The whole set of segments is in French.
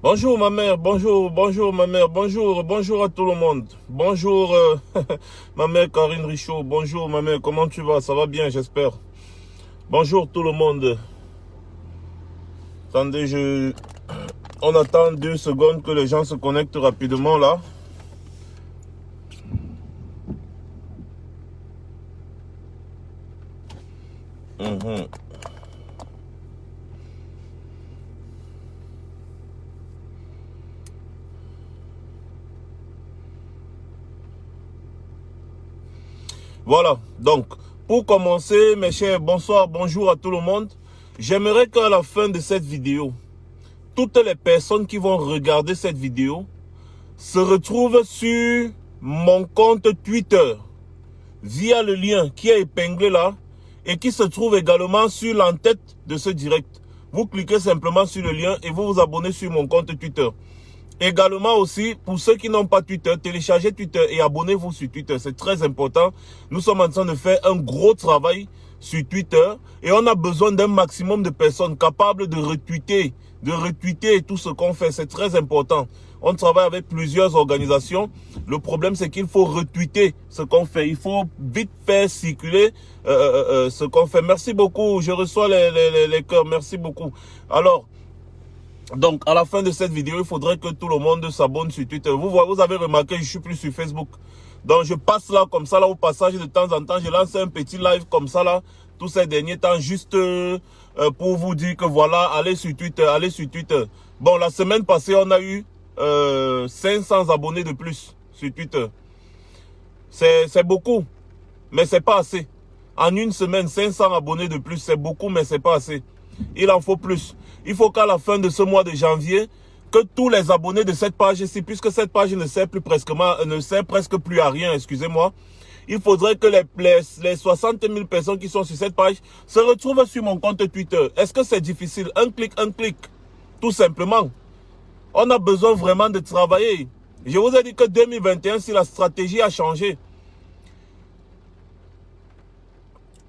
Bonjour ma mère, bonjour ma mère, bonjour à tout le monde. Bonjour ma mère Karine Richaud, bonjour ma mère, comment tu vas? Ça va bien j'espère. Bonjour tout le monde. Attendez, on attend 2 secondes que les gens se connectent rapidement là. Voilà, donc, pour commencer, mes chers, bonsoir, bonjour à tout le monde. J'aimerais qu'à la fin de cette vidéo, toutes les personnes qui vont regarder cette vidéo se retrouvent sur mon compte Twitter via le lien qui est épinglé là et qui se trouve également sur l'entête de ce direct. Vous cliquez simplement sur le lien et vous vous abonnez sur mon compte Twitter. Également aussi, pour ceux qui n'ont pas Twitter, téléchargez Twitter et abonnez-vous sur Twitter. C'est très important. Nous sommes en train de faire un gros travail sur Twitter et on a besoin d'un maximum de personnes capables de retweeter tout ce qu'on fait. C'est très important. On travaille avec plusieurs organisations. Le problème, c'est qu'il faut retweeter ce qu'on fait. Il faut vite faire circuler ce qu'on fait. Merci beaucoup. Je reçois les cœurs. Merci beaucoup. Alors, donc, à la fin de cette vidéo, il faudrait que tout le monde s'abonne sur Twitter. Vous avez remarqué, je ne suis plus sur Facebook. Donc, je passe là, comme ça, là, au passage, de temps en temps, je lance un petit live comme ça, là, tous ces derniers temps, juste pour vous dire que voilà, allez sur Twitter, allez sur Twitter. Bon, la semaine passée, on a eu 500 abonnés de plus sur Twitter. C'est beaucoup, mais c'est pas assez. En une semaine, 500 abonnés de plus, c'est beaucoup, mais c'est pas assez. Il en faut plus. Il faut qu'à la fin de ce mois de janvier, que tous les abonnés de cette page-ci, puisque cette page ne sert presque plus à rien, excusez-moi, il faudrait que les 60 000 personnes qui sont sur cette page se retrouvent sur mon compte Twitter. Est-ce que c'est difficile? Un clic, tout simplement. On a besoin vraiment de travailler. Je vous ai dit que 2021, si la stratégie a changé,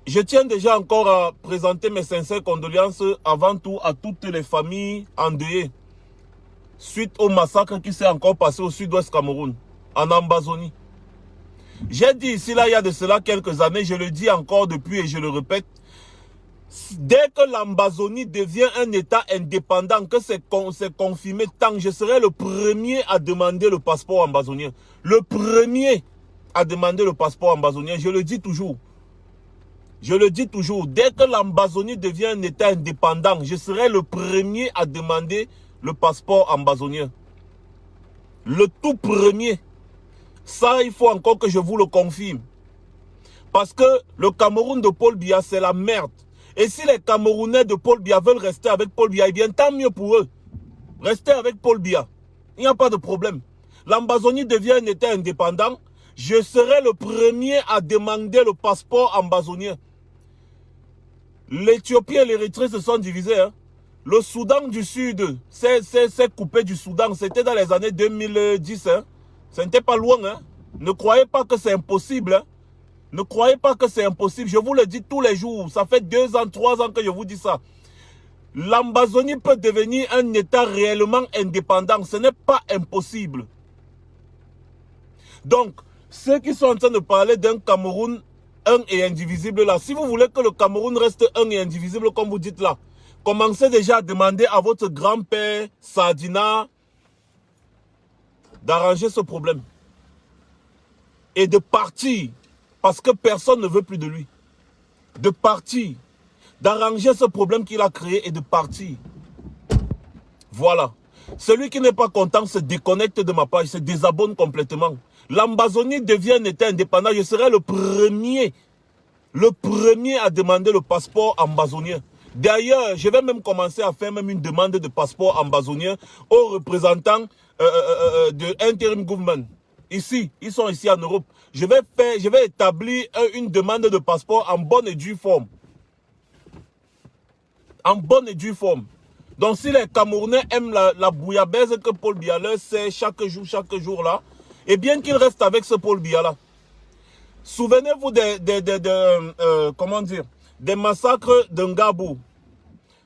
je tiens déjà encore à présenter mes sincères condoléances avant tout à toutes les familles endeuillées suite au massacre qui s'est encore passé au sud-ouest Cameroun, en Ambazonie. J'ai dit ici, là, il y a de cela quelques années, je le dis encore depuis et je le répète, dès que l'Ambazonie devient un État indépendant, que c'est confirmé, tant je serai le premier à demander le passeport ambazonien. Le premier à demander le passeport ambazonien, je le dis toujours. Je le dis toujours, dès que l'Ambazonie devient un État indépendant, je serai le premier à demander le passeport ambazonien. Le tout premier. Ça, il faut encore que je vous le confirme. Parce que le Cameroun de Paul Biya, c'est la merde. Et si les Camerounais de Paul Biya veulent rester avec Paul Biya, eh bien, tant mieux pour eux. Restez avec Paul Biya. Il n'y a pas de problème. L'Ambazonie devient un État indépendant. Je serai le premier à demander le passeport ambazonien. L'Éthiopie et l'Érythrée se sont divisés. Hein. Le Soudan du Sud s'est coupé du Soudan. C'était dans les années 2010. Hein. Ce n'était pas loin. Hein. Ne croyez pas que c'est impossible. Hein. Ne croyez pas que c'est impossible. Je vous le dis tous les jours. Ça fait 2 ans, 3 ans que je vous dis ça. L'Ambazonie peut devenir un État réellement indépendant. Ce n'est pas impossible. Donc, ceux qui sont en train de parler d'un Cameroun un et indivisible là, si vous voulez que le Cameroun reste un et indivisible comme vous dites là, commencez déjà à demander à votre grand-père Sadina d'arranger ce problème. Et de partir, parce que personne ne veut plus de lui. De partir, d'arranger ce problème qu'il a créé et de partir. Voilà. Celui qui n'est pas content se déconnecte de ma page, se désabonne complètement. L'Ambazonie devient un État indépendant. Je serai le premier à demander le passeport ambazonien. D'ailleurs, je vais même commencer à faire même une demande de passeport ambazonien aux représentants de Interim Government. Ici, ils sont ici en Europe. Je vais établir une demande de passeport en bonne et due forme. En bonne et due forme. Donc, si les Camerounais aiment la bouillabaisse que Paul Biya leur sert chaque jour là, et bien qu'ils restent avec ce Paul Biya là. Souvenez-vous des massacres de Ngabou.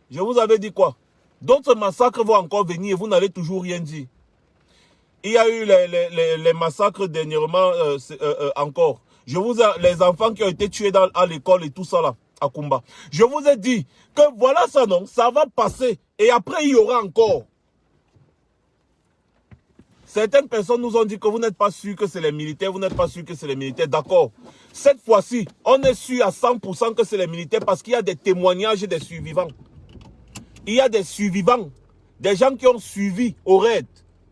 Je vous avais dit quoi? D'autres massacres vont encore venir et vous n'allez toujours rien dire. Il y a eu les massacres dernièrement encore. Les enfants qui ont été tués à l'école et tout ça là, à Kumba. Je vous ai dit que voilà ça non, ça va passer. Et après il y aura encore. Certaines personnes nous ont dit que vous n'êtes pas sûr que c'est les militaires, vous n'êtes pas sûr que c'est les militaires. D'accord. Cette fois-ci, on est sûr à 100% que c'est les militaires parce qu'il y a des témoignages des survivants. Il y a des survivants, des gens qui ont suivi au raid,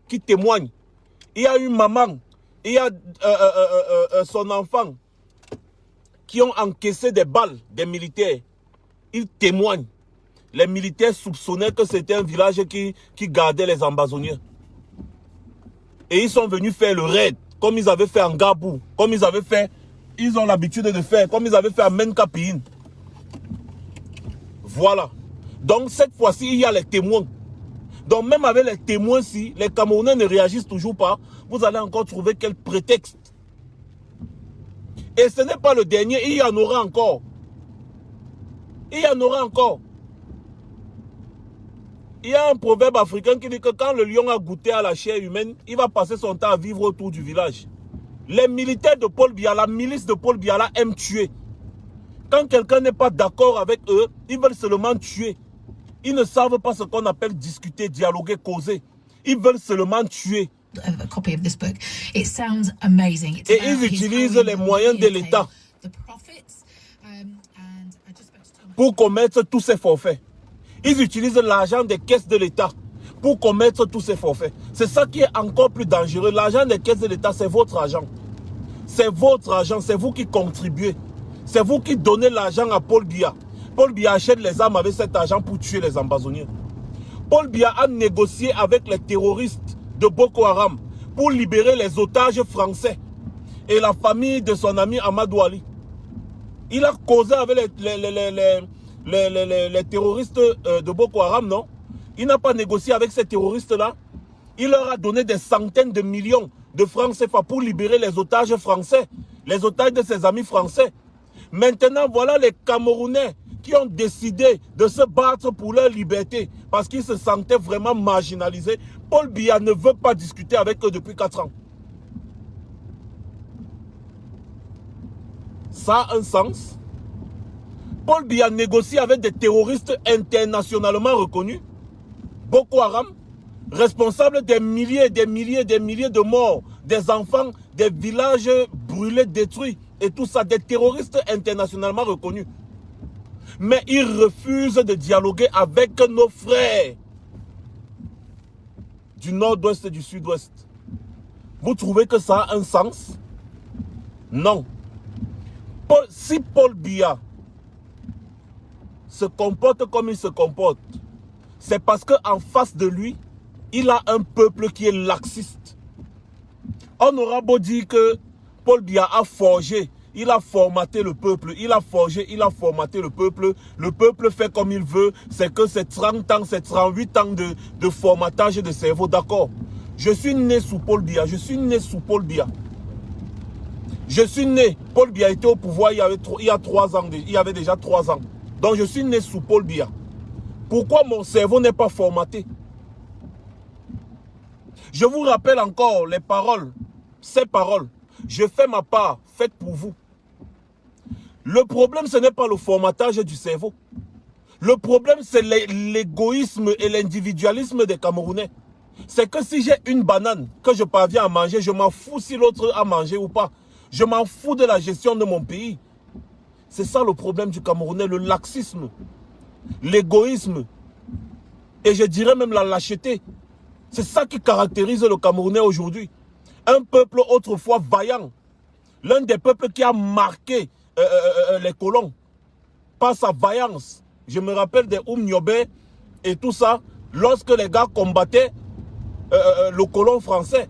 qui témoignent. Il y a une maman, il y a son enfant qui ont encaissé des balles des militaires. Ils témoignent. Les militaires soupçonnaient que c'était un village qui gardait les ambazoniens. Et ils sont venus faire le raid, comme ils avaient fait en Gabou, comme ils avaient fait, ils ont l'habitude de faire, comme ils avaient fait à Menkapin. Voilà. Donc cette fois-ci, il y a les témoins. Donc même avec les témoins, si les Camerounais ne réagissent toujours pas, vous allez encore trouver quel prétexte. Et ce n'est pas le dernier, il y en aura encore. Il y en aura encore. Il y a un proverbe africain qui dit que quand le lion a goûté à la chair humaine, il va passer son temps à vivre autour du village. Les militaires de Paul Biya, la milice de Paul Biya aiment tuer. Quand quelqu'un n'est pas d'accord avec eux, ils veulent seulement tuer. Ils ne savent pas ce qu'on appelle discuter, dialoguer, causer. Ils veulent seulement tuer. Et ils utilisent les moyens de l'État pour commettre tous ces forfaits. Ils utilisent l'argent des caisses de l'État pour commettre tous ces forfaits. C'est ça qui est encore plus dangereux. L'argent des caisses de l'État, c'est votre argent. C'est votre argent, c'est vous qui contribuez. C'est vous qui donnez l'argent à Paul Biya. Paul Biya achète les armes avec cet argent pour tuer les ambazoniens. Paul Biya a négocié avec les terroristes de Boko Haram pour libérer les otages français et la famille de son ami Amadou Ali. Il a causé avec les terroristes de Boko Haram, non? Il n'a pas négocié avec ces terroristes-là. Il leur a donné des centaines de millions de francs CFA pour libérer les otages français, les otages de ses amis français. Maintenant, voilà les Camerounais qui ont décidé de se battre pour leur liberté parce qu'ils se sentaient vraiment marginalisés. Paul Biya ne veut pas discuter avec eux depuis 4 ans. Ça a un sens. Paul Biya négocie avec des terroristes internationalement reconnus. Boko Haram, responsable des milliers et des milliers et des milliers de morts, des enfants, des villages brûlés, détruits et tout ça, des terroristes internationalement reconnus. Mais ils refusent de dialoguer avec nos frères du nord-ouest et du sud-ouest. Vous trouvez que ça a un sens? Non. Si Paul Biya se comporte comme il se comporte, c'est parce qu'en face de lui, il a un peuple qui est laxiste. On aura beau dire que Paul Biya a forgé, il a formaté le peuple, il a forgé, il a formaté le peuple fait comme il veut, c'est que c'est 30 ans, c'est 38 ans de formatage de cerveau, d'accord. Je suis né sous Paul Biya, je suis né sous Paul Biya. Je suis né, Paul Biya était au pouvoir il y a 3 ans, il y avait déjà 3 ans. Donc je suis né sous Paul Biya. Pourquoi mon cerveau n'est pas formaté? Je vous rappelle encore les paroles, ces paroles. Je fais ma part, faites pour vous. Le problème, ce n'est pas le formatage du cerveau. Le problème, c'est l'égoïsme et l'individualisme des Camerounais. C'est que si j'ai une banane que je parviens à manger, je m'en fous si l'autre a mangé ou pas. Je m'en fous de la gestion de mon pays. C'est ça le problème du Camerounais, le laxisme, l'égoïsme et je dirais même la lâcheté. C'est ça qui caractérise le Camerounais aujourd'hui. Un peuple autrefois vaillant, l'un des peuples qui a marqué les colons par sa vaillance. Je me rappelle des Nyobe et tout ça, lorsque les gars combattaient le colon français.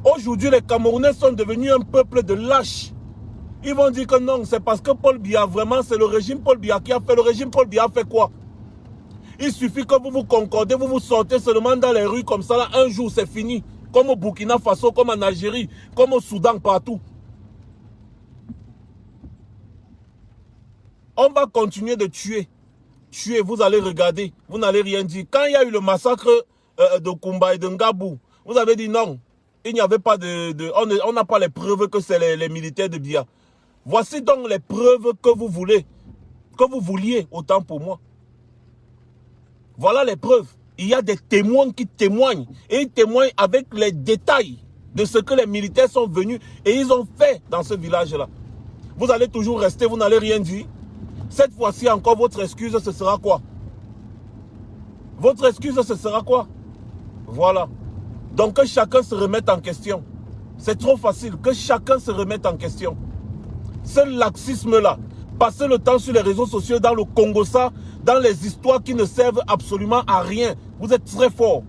Aujourd'hui, les Camerounais sont devenus un peuple de lâches. Ils vont dire que non, c'est parce que Paul Biya, vraiment, c'est le régime Paul Biya qui a fait. Le régime Paul Biya a fait quoi? Il suffit que vous vous concordez, vous vous sortez seulement dans les rues comme ça, là, un jour c'est fini. Comme au Burkina Faso, comme en Algérie, comme au Soudan, partout. On va continuer de tuer. tuer, vous allez regarder, vous n'allez rien dire. Quand il y a eu le massacre de Kumba et de Ngabou, vous avez dit non, il n'y avait pas on n'a pas les preuves que c'est les militaires de Biya. Voici donc les preuves que vous voulez, que vous vouliez, autant pour moi. Voilà les preuves. Il y a des témoins qui témoignent, et ils témoignent avec les détails de ce que les militaires sont venus et ils ont fait dans ce village-là. Vous allez toujours rester, vous n'allez rien dire. Cette fois-ci encore, votre excuse, ce sera quoi? Votre excuse, ce sera quoi? Voilà. Donc que chacun se remette en question. C'est trop facile, que chacun se remette en question. Ce laxisme-là, passer le temps sur les réseaux sociaux, dans le Congo, ça, dans les histoires qui ne servent absolument à rien. Vous êtes très fort.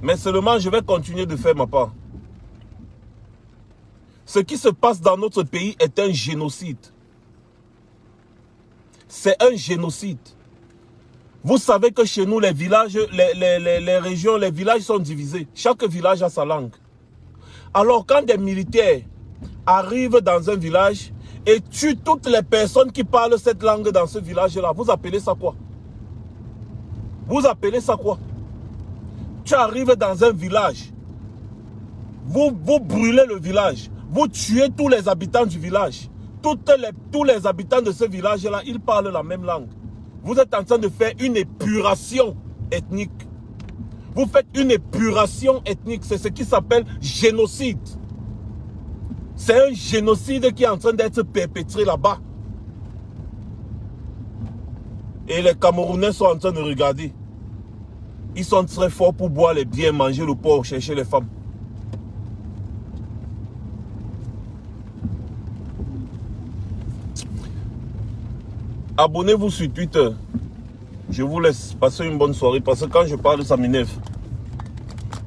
Mais seulement, je vais continuer de faire ma part. Ce qui se passe dans notre pays est un génocide. C'est un génocide. Vous savez que chez nous, les villages, les régions, les villages sont divisés. Chaque village a sa langue. Alors, quand des militaires arrivent dans un village et tuent toutes les personnes qui parlent cette langue dans ce village-là, vous appelez ça quoi? Vous appelez ça quoi? Tu arrives dans un village, vous brûlez le village, vous tuez tous les habitants du village. Tous les habitants de ce village-là, ils parlent la même langue. Vous êtes en train de faire une épuration ethnique. Vous faites une épuration ethnique. C'est ce qui s'appelle génocide. C'est un génocide qui est en train d'être perpétré là-bas. Et les Camerounais sont en train de regarder. Ils sont très forts pour boire les biens, manger le porc, chercher les femmes. Abonnez-vous sur Twitter. Je vous laisse passer une bonne soirée parce que quand je parle, ça m'énerve.